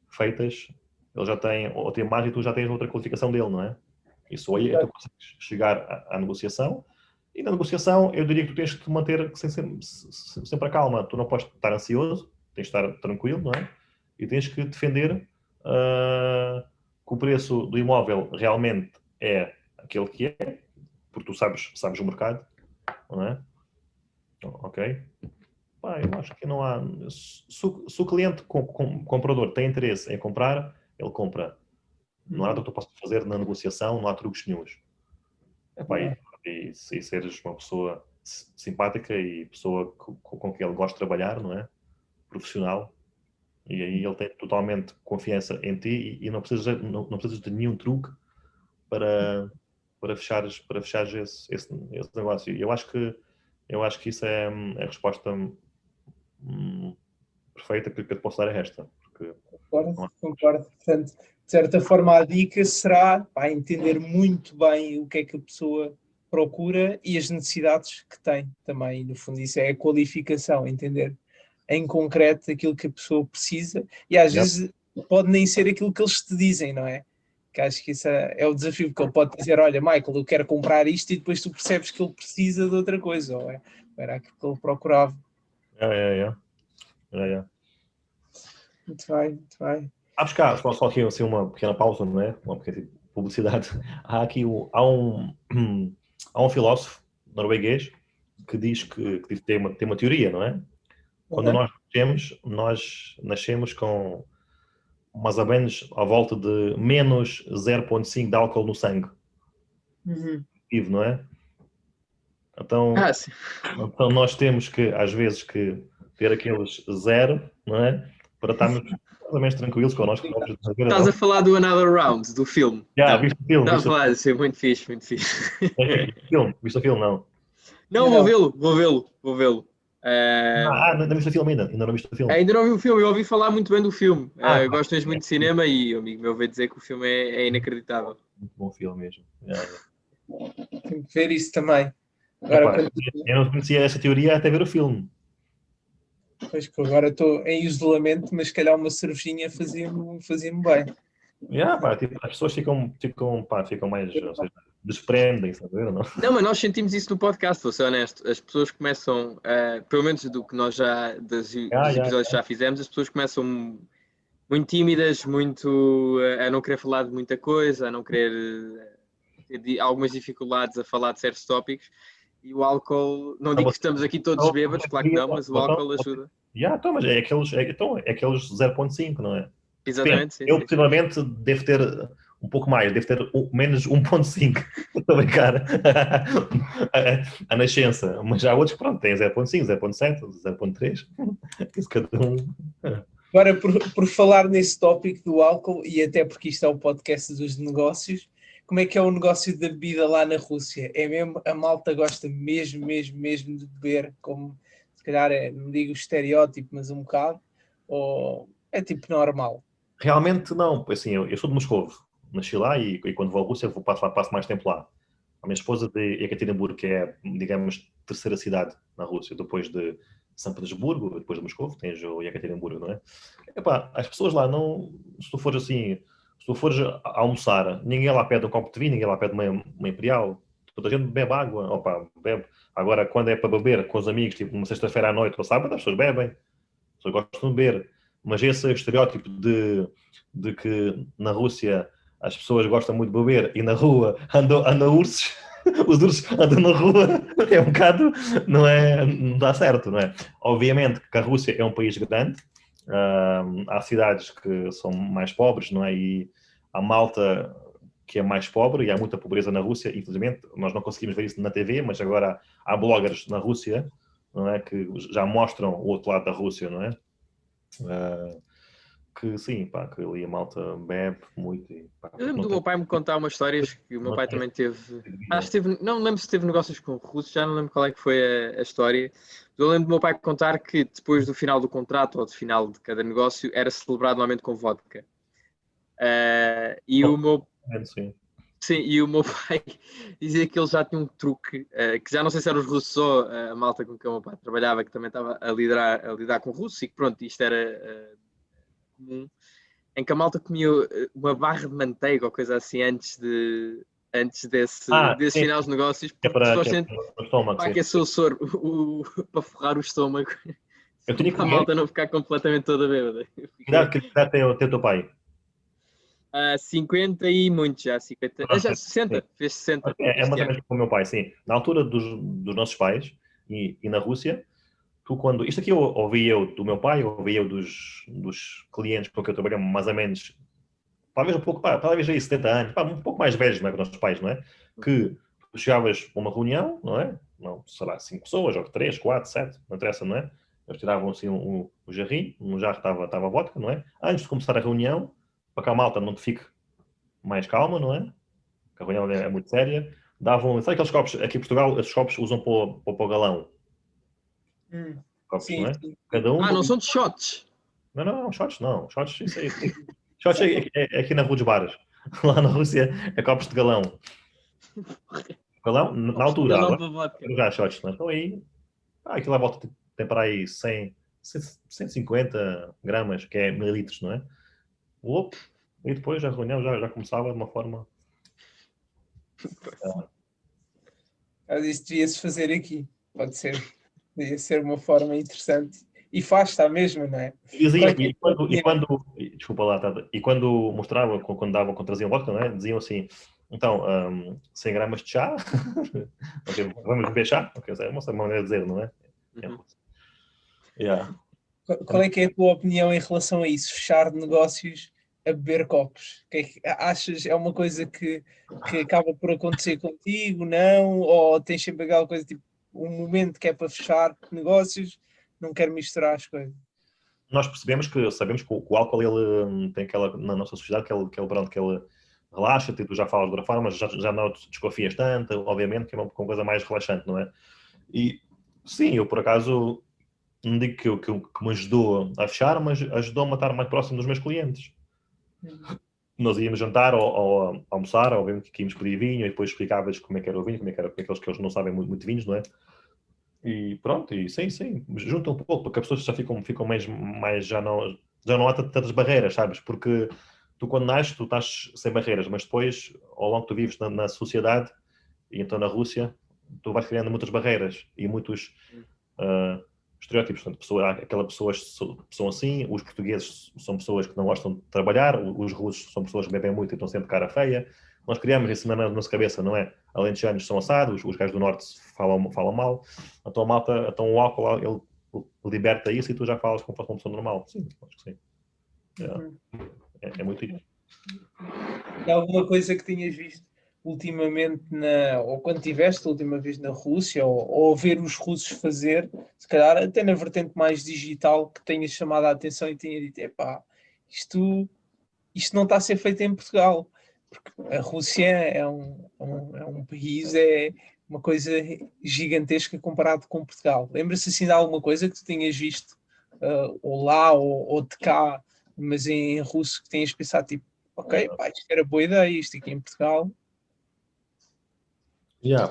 feitas, ele já tem outra imagem e tu já tens outra qualificação dele, não é? Isso aí é tu consegues chegar à negociação. E na negociação, eu diria que tu tens que te manter sempre a calma. Tu não podes estar ansioso, tens de estar tranquilo, não é? E tens que defender que o preço do imóvel realmente é aquele que é, porque tu sabes o mercado, não é? Ok? Pá, eu acho que não há... Se o cliente comprador tem interesse em comprar, ele compra. Não há nada que tu possas fazer na negociação, não há truques nenhuns. Epá, e seres uma pessoa simpática e pessoa com quem ele gosta de trabalhar, não é? Profissional. E aí ele tem totalmente confiança em ti e não precisas de nenhum truque para fechares esse negócio. E eu acho que isso é a resposta perfeita que eu te posso dar, é esta. Porque Concordo. Portanto, de certa forma, a dica será entender muito bem o que é que a pessoa procura e as necessidades que tem também. No fundo, isso é a qualificação, entender em concreto aquilo que a pessoa precisa e às vezes pode nem ser aquilo que eles te dizem, não é? Que acho que isso é o desafio, porque ele pode dizer, olha, Michael, eu quero comprar isto, e depois tu percebes que ele precisa de outra coisa, ou era aquilo que ele procurava. É. Muito bem. Sabes cá, só aqui assim, uma pequena pausa, não é? Uma pequena publicidade. Há um filósofo norueguês que diz que tem uma teoria, não é? Quando nós nascemos com mais ou menos à volta de menos 0,5 de álcool no sangue. Não é? Então nós temos que, às vezes, que ter aqueles 0, não é? Para estarmos mais ou menos tranquilos connosco. Estás a falar do Another Round, do filme? Viste o filme? Estás a falar disso, é muito fixe. Viste o filme, não? Não, vou vê-lo. Não viste o filme ainda? Ainda não viste o filme? Ainda não vi o filme, eu ouvi falar muito bem do filme. Gosto mesmo muito de cinema e o amigo meu veio dizer que o filme é inacreditável. Muito bom filme mesmo. Tenho que ver isso também. Agora, eu não conhecia essa teoria até ver o filme. Pois que agora estou em isolamento, mas se calhar uma cervejinha fazia-me bem. As pessoas ficam mais, ou seja, desprendem, sabe? Não, mas nós sentimos isso no podcast, vou ser honesto. As pessoas começam, pelo menos do que nós dos episódios que já fizemos, as pessoas começam muito tímidas, muito a não querer falar de muita coisa, a não querer ter algumas dificuldades a falar de certos tópicos. E o álcool, não digo que estamos aqui todos bêbados, claro que não, mas o álcool ajuda. Mas é aqueles 0,5, não é? Exatamente, sim. Eu, possivelmente, devo ter um pouco mais, devo ter menos 1,5. Estou a brincar. A nascença. Mas há outros que, pronto, têm 0,5, 0,7, 0,3. Isso cada um. Agora, por falar nesse tópico do álcool, e até porque isto é o podcast dos negócios, como é que é o negócio da bebida lá na Rússia? É mesmo, a malta gosta mesmo de beber, como se calhar não digo o estereótipo, mas um bocado, ou é tipo normal? Realmente não, assim, eu sou de Moscovo, nasci lá e quando vou à Rússia passo mais tempo lá. A minha esposa de Ekaterimburgo, que é, digamos, terceira cidade na Rússia, depois de São Petersburgo, depois de Moscovo, tens o Ekaterimburgo, não é? As pessoas lá não, se tu fores a almoçar, ninguém lá pede um copo de vinho, ninguém lá pede uma imperial, toda a gente bebe água, bebe. Agora, quando é para beber com os amigos, tipo uma sexta-feira à noite ou sábado, as pessoas bebem, as pessoas gostam de beber. Mas esse estereótipo de que na Rússia as pessoas gostam muito de beber e na rua andam ursos, os ursos andam na rua, é um bocado, não dá certo, não é? Obviamente que a Rússia é um país grande, há cidades que são mais pobres, não é? E há malta que é mais pobre e há muita pobreza na Rússia, infelizmente. Nós não conseguimos ver isso na TV, mas agora há bloggers na Rússia, não é? Que já mostram o outro lado da Rússia, não é? Que sim, que ali a malta bebe muito. Eu lembro do meu pai me contar umas histórias que o meu pai também teve. Não lembro se teve negócios com russos, já não lembro qual é que foi a história. Eu lembro do meu pai contar que depois do final do contrato ou do final de cada negócio era celebrado normalmente com vodka. E o meu. Sim. Sim, e o meu pai dizia que ele já tinha um truque, que já não sei se eram os russos ou a malta com que o meu pai trabalhava, que também estava a lidar com russos, e que pronto, isto era comum, em que a malta comia uma barra de manteiga ou coisa assim antes desse Sim, final dos negócios, que é porque que é supostamente para o estômago, para sim. aquecer o soro, para forrar o estômago, Eu tinha que para a comer. malta não ficar completamente toda bêbada. Que idade tem o teu pai? 50 e muito já, 50, já Sim. 60, fez 60 É este mais ou ano. menos como o meu pai, sim. Na altura dos nossos pais e na Rússia, tu quando... Isto aqui eu ouvi eu do meu pai, ouvi eu dos clientes com que eu trabalhei mais ou menos, talvez um pouco, talvez aí 70 anos, um pouco mais velhos, não é, que os nossos pais, não é? Que tu chegavas a uma reunião, não é? Não, sei lá, 5 pessoas, ou 3, 4, 7, não interessa, não é? Eles tiravam assim um jarrinho, um jarro estava vodka, não é? Antes de começar a reunião, para que a malta não te fique mais calma, não é? Que a reunião é muito séria. Davam, sabe aqueles copos, aqui em Portugal, esses copos usam para o galão, copos, não Sim, é? sim, sim. Cada um. Não são de shots. Não, shots não. Shots, isso aí. Shots é aqui na Rua dos Bares. Lá na Rússia é copos de galão. Galão, na altura, Galão agora para vodka. já shots, não é? Então aí, aquilo à volta tem para aí 150 gramas, que é mililitros, não é? Opa, e depois a reunião já começava de uma forma. Mas isso devia-se fazer aqui. Pode ser. Devia ser uma forma interessante. E faz-se à mesma, não é? Diziam, Qual é que é a tua opinião? desculpa lá, e quando mostrava, quando traziam vodka, não é? Diziam assim, então, 100 gramas de chá, ok, vamos beber chá? Ok, é uma maneira de dizer, não é? Uhum. Yeah. Qual é que é a tua opinião em relação a isso? Fechar negócios a beber copos? Que é que achas é uma coisa que acaba por acontecer contigo, não? Ou tens sempre aquela coisa tipo um momento que é para fechar negócios, não quero misturar as coisas? Nós sabemos que o álcool ele tem aquela, na nossa sociedade, pronto, que ele relaxa, tu já falas de outra forma, já não te desconfias tanto, obviamente, que é uma coisa mais relaxante, não é? E sim, eu por acaso não digo que me ajudou a fechar, mas ajudou-me a estar mais próximo dos meus clientes. Nós íamos jantar ou almoçar, obviamente que íamos pedir vinho e depois explicava-lhes como é que era o vinho, como é que era, porque eles não sabem muito vinhos, não é? E pronto, e sim, junta um pouco, porque as pessoas já ficam mais já não há tantas barreiras, sabes? Porque tu quando nasces, tu estás sem barreiras, mas depois, ao longo que tu vives na sociedade, e então na Rússia, tu vais criando muitas barreiras e muitos uh, estereótipos. Portanto, aquelas pessoas são assim, os portugueses são pessoas que não gostam de trabalhar, os russos são pessoas que bebem muito e estão sempre cara feia. Nós criamos isso na nossa cabeça, não é? Alentejanos são assados, os gajos do norte falam mal. Então, o álcool, ele liberta isso e tu já falas como se fosse uma pessoa normal. Sim, acho que sim. É muito isso. E alguma coisa que tinhas visto ultimamente, ou quando estiveste a última vez na Rússia, ou ver os russos fazer, se calhar até na vertente mais digital, que tenhas chamado a atenção e tenha dito, epá, isto não está a ser feito em Portugal, porque a Rússia é um país, é uma coisa gigantesca comparado com Portugal. Lembra-se assim de alguma coisa que tu tenhas visto, ou lá, ou de cá, mas em russo, que tenhas pensado, tipo, ok, pá, isto era boa ideia, isto aqui em Portugal.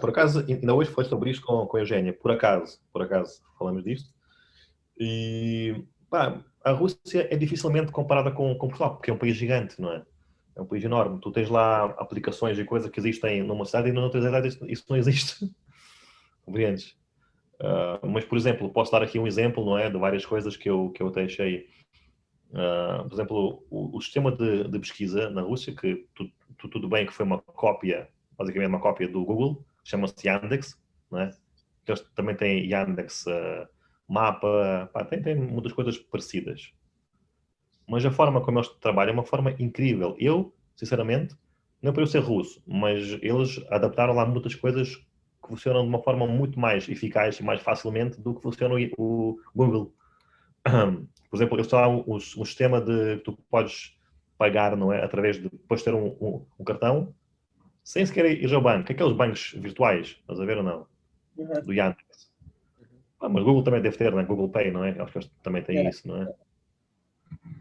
Por acaso, ainda hoje foi sobre isto com a Eugénia, por acaso falamos disto. E pá, a Rússia é dificilmente comparada com Portugal, porque é um país gigante, não é? É um país enorme. Tu tens lá aplicações e coisas que existem numa cidade e noutra cidade isso não existe. Compreendes? Mas, por exemplo, posso dar aqui um exemplo, não é? De várias coisas que eu até achei. Por exemplo, o sistema de pesquisa na Rússia, que tudo bem que foi uma cópia, basicamente uma cópia do Google, chama-se Yandex, não é? Eles também têm Yandex Mapa, tem muitas coisas parecidas. Mas a forma como eles trabalham é uma forma incrível. Eu, sinceramente, não para eu ser russo, mas eles adaptaram lá muitas coisas que funcionam de uma forma muito mais eficaz e mais facilmente do que funciona o Google. Por exemplo, eles têm um sistema de que tu podes pagar, não é? Através de depois ter um cartão sem sequer ir ao banco. Aqueles bancos virtuais, estás a ver ou não? Do Yandex. Mas Google também deve ter, né? Google Pay, não é? Acho que eles também têm isso, não é?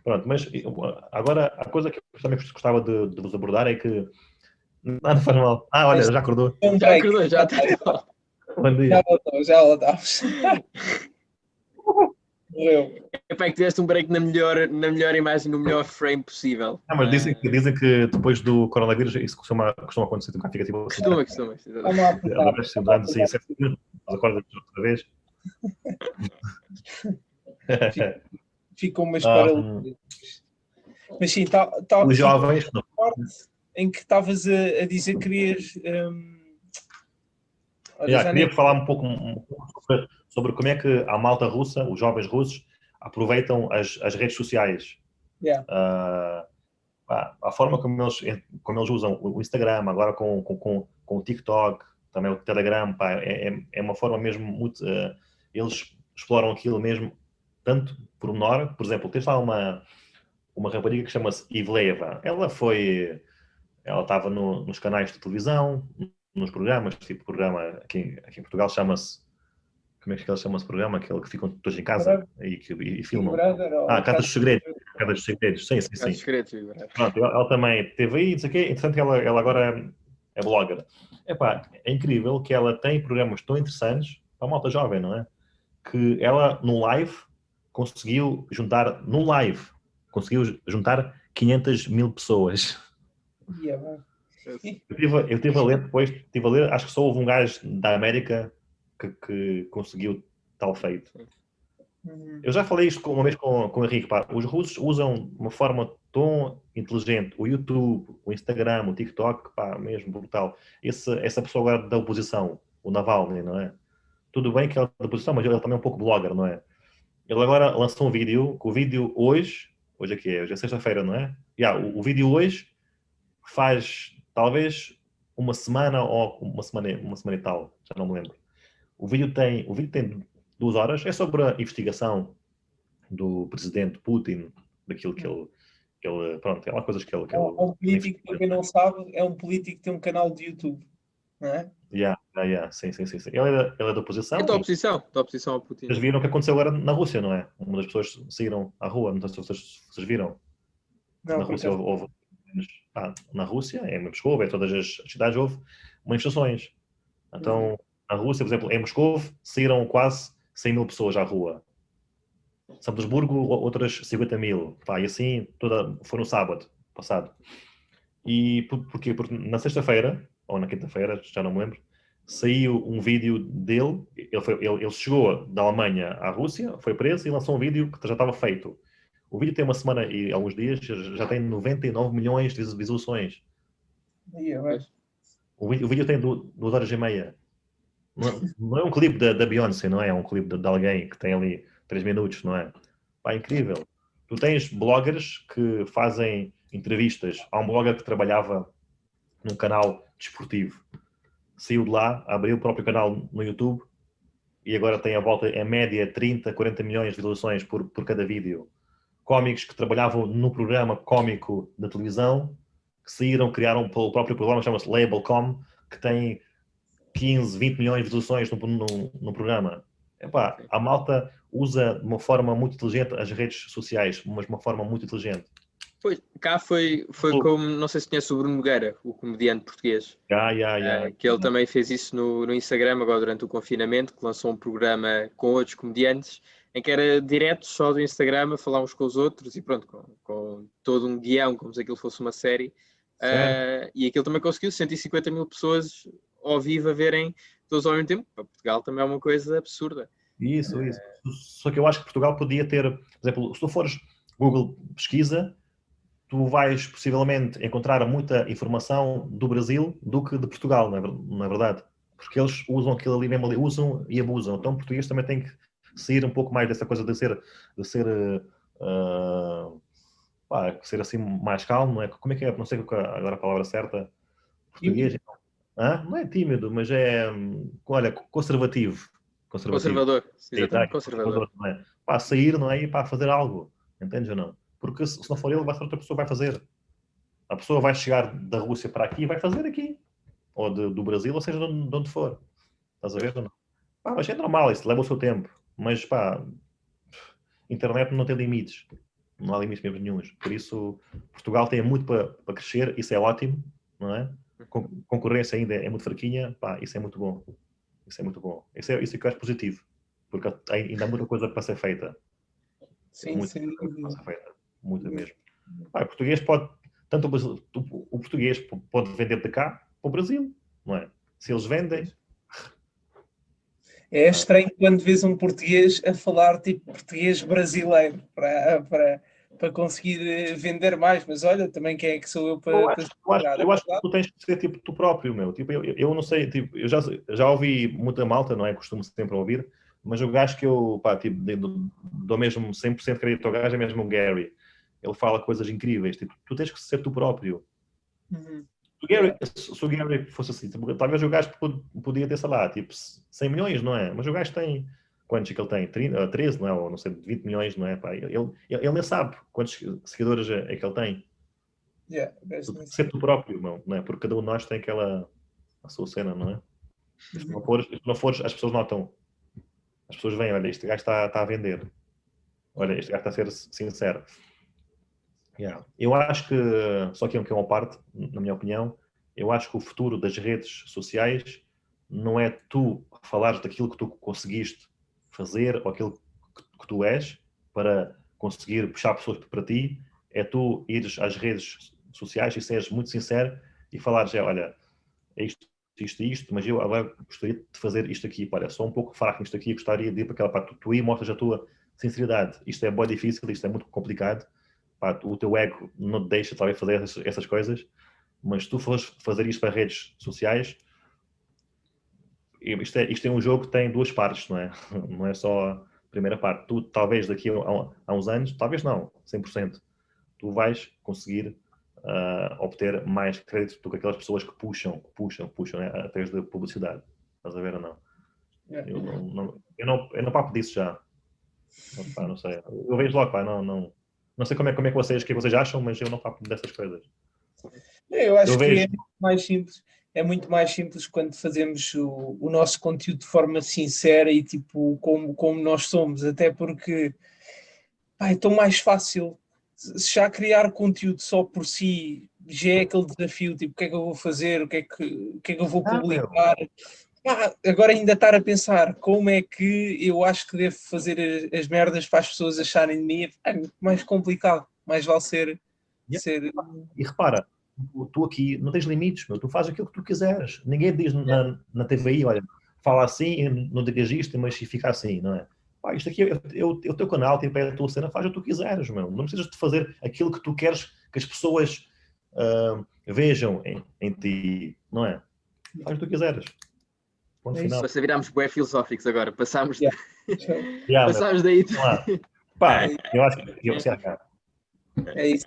Pronto, mas agora a coisa que eu também gostava de vos abordar é que Não faz mal. Olha, já acordou. Um Já break. acordou, já está. Bom dia. Já voltamos. Morreu. É que tiveste um break na melhor imagem, no melhor frame possível. Mas dizem que depois do coronavírus isso costuma acontecer. Fica tipo assim. Costuma. Vamos lá apertar. Durante 7 segundos, acorda outra vez. Ficam umas paralelas. Mas sim, Os jovens. parte em que estavas a dizer que querias. Queria falar um pouco sobre como é que a malta russa, os jovens russos, aproveitam as redes sociais. A forma como eles usam o Instagram, agora com o TikTok, também o Telegram, é uma forma mesmo muito. Eles exploram aquilo mesmo, tanto por menor. Por exemplo, tens lá uma rapariga que chama-se Ivleva. Ela estava nos canais de televisão, nos programas, tipo programa aqui em Portugal chama-se. Como é que ele chama esse programa? Aquele que ficam todos em casa e filmam. Casa dos Segredos. Casa dos Segredos, sim. Casa dos Segredos, pronto, ela também teve aí, não sei o quê. Entretanto, ela agora é blogger. É incrível que ela tem programas tão interessantes para a malta jovem, não é? Que ela, no live, conseguiu juntar 500 mil pessoas. Eu estive a ler depois, acho que só houve um gajo da América que conseguiu tal feito. Eu já falei isto uma vez com o Henrique. Os russos usam de uma forma tão inteligente o YouTube, o Instagram, o TikTok, mesmo brutal. Essa pessoa agora da oposição, o Navalny, não é? Tudo bem que ele é da oposição, mas ele também é um pouco blogger, não é? Ele agora lançou um vídeo, que o vídeo hoje aqui hoje é sexta-feira, não é? O vídeo hoje faz talvez uma semana ou uma semana e tal, já não me lembro. O vídeo tem 2 horas, é sobre a investigação do presidente Putin, daquilo que ele pronto, é uma coisa que ele... um político, para quem não sabe, é um político que tem um canal de YouTube, não é? Sim. Ele é da oposição. É da oposição ao Putin. Vocês viram o que aconteceu agora na Rússia, não é? Uma das pessoas saíram à rua, não sei se vocês viram. Não, na Rússia houve na Rússia, em Moscou, em todas as cidades houve manifestações. Então, na Rússia, por exemplo, em Moscou, saíram quase 100 mil pessoas à rua. São Petersburgo, outras 50 mil. E assim, foi no sábado passado. E porquê? Porque na sexta-feira, ou na quinta-feira, já não me lembro, saiu um vídeo dele. Ele chegou da Alemanha à Rússia, foi preso e lançou um vídeo que já estava feito. O vídeo tem uma semana e alguns dias, já tem 99 milhões de visualizações. O vídeo tem 2 horas e meia. Não é um clipe da Beyoncé, não é? É um clipe de alguém que tem ali 3 minutos, não é? É incrível. Tu tens bloggers que fazem entrevistas. Há um blogger que trabalhava num canal desportivo. Saiu de lá, abriu o próprio canal no YouTube e agora tem a volta, em média, 30, 40 milhões de visualizações por cada vídeo. Cómicos que trabalhavam no programa cómico da televisão, que saíram, criaram o próprio programa, chama-se Label.com, que tem 15, 20 milhões de visualizações no programa. A malta usa de uma forma muito inteligente as redes sociais, mas de uma forma muito inteligente. Pois, cá foi como, não sei se conhece o Bruno Nogueira, o comediante português. Que ele também fez isso no Instagram, agora durante o confinamento, que lançou um programa com outros comediantes, em que era direto só do Instagram, a falar uns com os outros, e pronto, com todo um guião, como se aquilo fosse uma série. E aquilo também conseguiu 150 mil pessoas ao vivo a verem todos ao mesmo tempo. Para Portugal também é uma coisa absurda. Isso. Só que eu acho que Portugal podia ter, por exemplo, se tu fores Google pesquisa, tu vais possivelmente encontrar muita informação do Brasil do que de Portugal, não é verdade? Porque eles usam aquilo ali mesmo, usam e abusam. Então o português também tem que sair um pouco mais dessa coisa de ser assim mais calmo, não é? Como é que é? Não sei agora a palavra certa. Português. Não é tímido, mas é, olha, conservativo. Conservador. Exatamente, conservador. Não é? Sair, não é? E fazer algo. Entendes ou não? Porque se não for ele, outra pessoa vai fazer. A pessoa vai chegar da Rússia para aqui e vai fazer aqui. Ou do Brasil, ou seja, de onde for. Estás a ver ou não? Mas é normal, isso leva o seu tempo. Mas, internet não tem limites. Não há limites mesmo nenhuns. Por isso, Portugal tem muito para crescer. Isso é ótimo, não é? concorrência ainda é muito fraquinha, pá, isso é muito bom. Isso é muito bom. Isso é que eu acho positivo, porque ainda há muita coisa para ser feita. Sim, Muita sem coisa para dúvida. ser feita. Muita mesmo. Pá, o português pode, tanto o português pode vender de cá para o Brasil, não é? Se eles vendem, É estranho quando vês um português a falar tipo português brasileiro para conseguir vender mais, mas olha, também quem é que sou eu para eu acho que tu tens que ser tipo tu próprio, meu. Tipo, eu não sei, tipo, eu já ouvi muita malta, não é? Costumo sempre ouvir, mas o gajo que eu, pá, tipo, dou mesmo 100% crédito ao gajo é mesmo o Gary. Ele fala coisas incríveis, tipo, tu tens que ser tu próprio. Uhum. Se o Gary fosse assim, tipo, talvez o gajo podia ter, sei lá, tipo, 100 milhões, não é? Mas o gajo tem, quantos que ele tem? 13, não é? Ou não sei, 20 milhões, não é? Pá, ele nem sabe quantos seguidores é que ele tem. Tu tens que ser tu próprio, não é? Porque cada um de nós tem a sua cena, não é? Se não fores, as pessoas notam. As pessoas veem, olha, este gajo está a vender. Olha, este gajo está a ser sincero. Yeah. Eu acho que, só que é uma parte, na minha opinião, eu acho que o futuro das redes sociais não é tu falares daquilo que tu conseguiste fazer ou aquilo que tu és para conseguir puxar pessoas para ti, é tu ires às redes sociais e seres muito sincero e falares, olha, é isto, isto e isto, mas eu agora gostaria de fazer isto aqui, olha, sou um pouco fraco nisto aqui, gostaria de ir para aquela parte, tu aí mostras a tua sinceridade. Isto é bem difícil, isto é muito complicado, pá, o teu ego não te deixa talvez fazer essas coisas, mas se tu fores fazer isto para redes sociais, isto é um jogo que tem duas partes, não é? Não é só a primeira parte. Tu, talvez daqui a uns anos, talvez não, 100%, tu vais conseguir obter mais crédito do que aquelas pessoas que puxam, né? Através da publicidade. Estás a ver ou não? Eu não papo disso já. Pá, não sei. Eu vejo logo, pá, não sei como é que vocês, o que vocês acham, mas eu não papo dessas coisas. Eu acho que é muito mais simples quando fazemos o nosso conteúdo de forma sincera e tipo como nós somos, até porque é tão mais fácil. Se já criar conteúdo só por si já é aquele desafio, tipo, o que é que eu vou fazer, o que é que eu vou publicar. Agora ainda estar a pensar como é que eu acho que devo fazer as merdas para as pessoas acharem de mim é muito mais complicado, mais vale ser... E repara, tu aqui não tens limites, meu. Tu fazes aquilo que tu quiseres. Ninguém diz na TVI, olha, fala assim, não digas isto, mas fica assim, não é? Pá, isto aqui é o teu canal, tipo, é a tua cena, faz o que tu quiseres, meu. Não precisas de fazer aquilo que tu queres que as pessoas vejam em ti, não é? Faz o que tu quiseres. Ponto final. Você virámos bué filosóficos agora, passámos Yeah. passámos daí. Pá, eu acho que é isso.